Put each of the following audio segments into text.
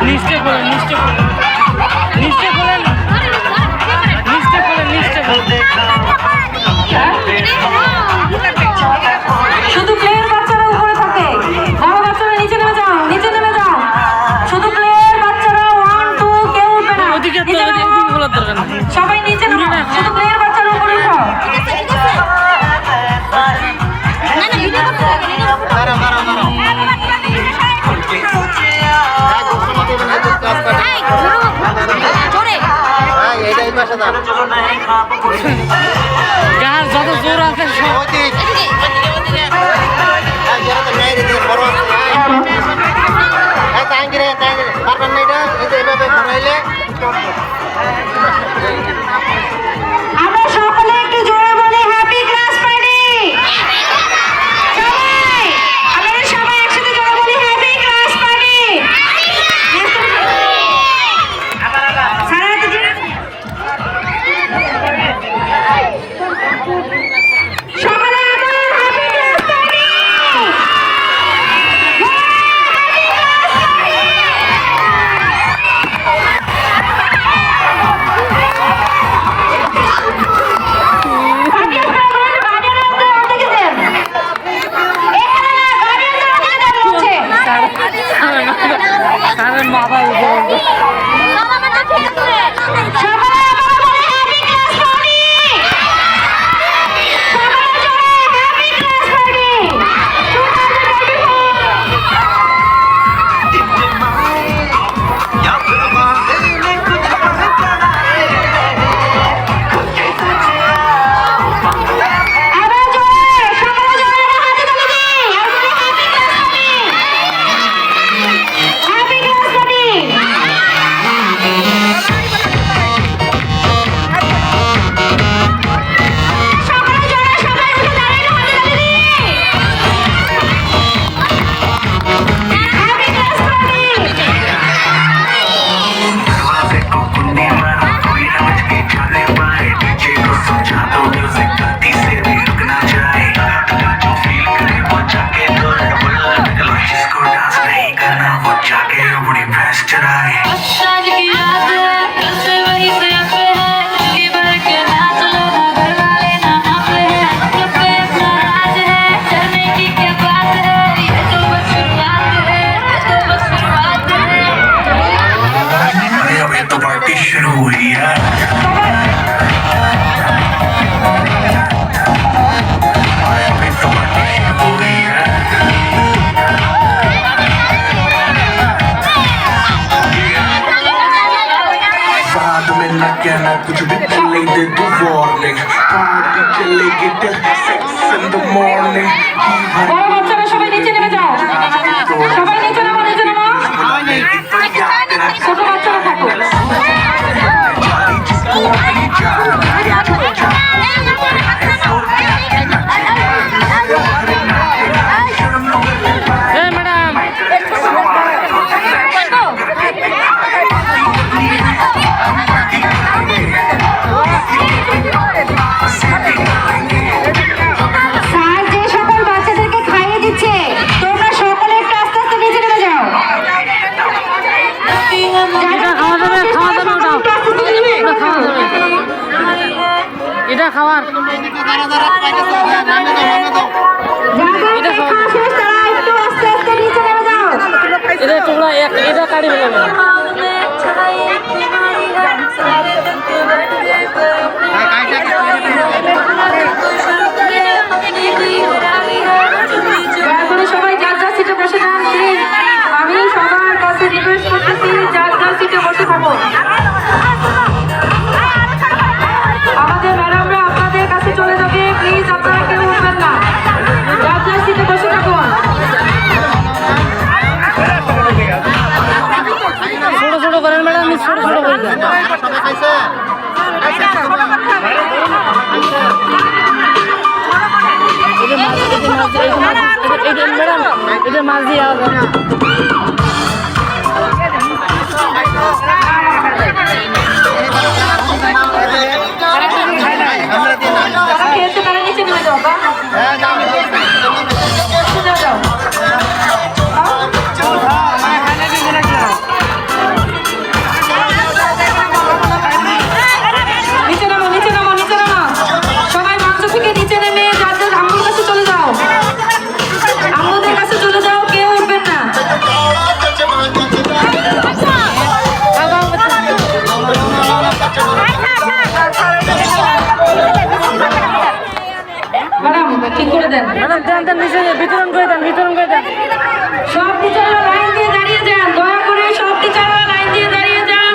নিচে খোলেন, নিচে খোলেন, নিচে খোলেন, নিচে খোলেন, নিচে খোলেন। শুধু প্লেয়ার বাচ্চারা উপরে থাকে, বড় বাচ্চারা নিচে নেমে যাও, নিচে নেমে যাও। শুধু প্লেয়ার বাচ্চারা 1 2 কেউ উঠবে না। ওদিকে খোলার দরকার নেই। সবাই নিচে নামো, শুধু প্লেয়ার বাচ্চারা উপরে উঠো। যার যত জোর আছে আমরা সকলে একটু জোরে বলি হ্যাপি ক্লাস পার্টি। সবাই আমরা সবাই একসাথে জোরে বলি হ্যাপি ক্লাস পার্টি। সকলে আবার হ্যাপি ক্লাস পার্টি। তাদের মাথা উপর कुछ भी चले दे तू वार्निंग पार्टी चलेगी till 6 in the morning বড় বাচ্চারা সবাই নিচে নেমে যাও, সবাই নিচে নামো, নিচে নামো। ছোট বাচ্চারা থাকো। এটা খাওয়ার এটা তোমরা এটা কাটি ফেলবে সবাই যার যার সিটে বসে যান। আমি সবার কাছে রিকোয়েস্ট করতেছি যার যার সিটে বসে থাকো। আমাদের ম্যাডামরা আপনাদের কাছে চলে যাবে, প্লিজ আপনারা কেউ উঠবেন না, যার যার সিটে বসে থাকুন। ছোট ছোট করেন ম্যাডাম, ছোট ছোট করে দেন। ম্যাডাম এটা মাছ দিয়ে খেলতে তারা নিচে নেমে যাও বা যাও করে দেন। ম্যাডাম দেন দেন নিচে বিতরণ করে দেন সব টিচাররা লাইন দিয়ে দাঁড়িয়ে যান, দয়া করে সব টিচাররা লাইন দিয়ে দাঁড়িয়ে যান।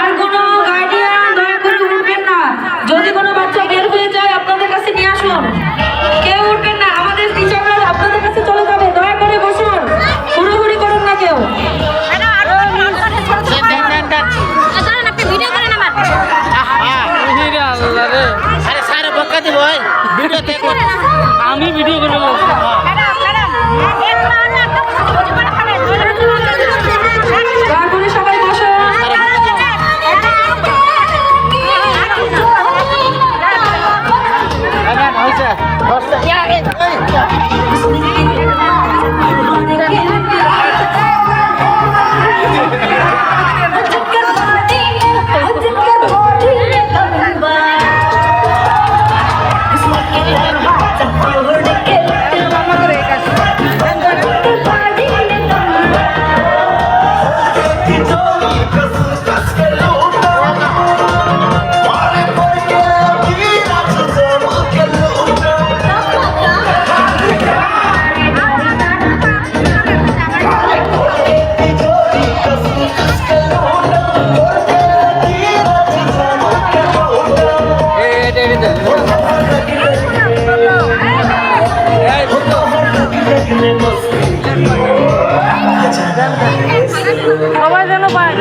আর কোনো গার্ডিয়ান দয়া করে উঠবেন না। যদি কোনো বাচ্চা বের হয়ে যায় আপনাদের কাছে নিয়ে আসুন। কেউ উঠবেন না, আমাদের টিচাররা আপনাদের কাছে চলে যাবে। দয়া করে বসুন, হুড়োহুড়ি করুন না কেউ। আল্লাহ রে আরে স্যার বকা দিব ভিডিও দেখো আমি ভিডিও করে বলছি দয়া করে সবাই বসুন। হয়েছে সবাই যেন পায়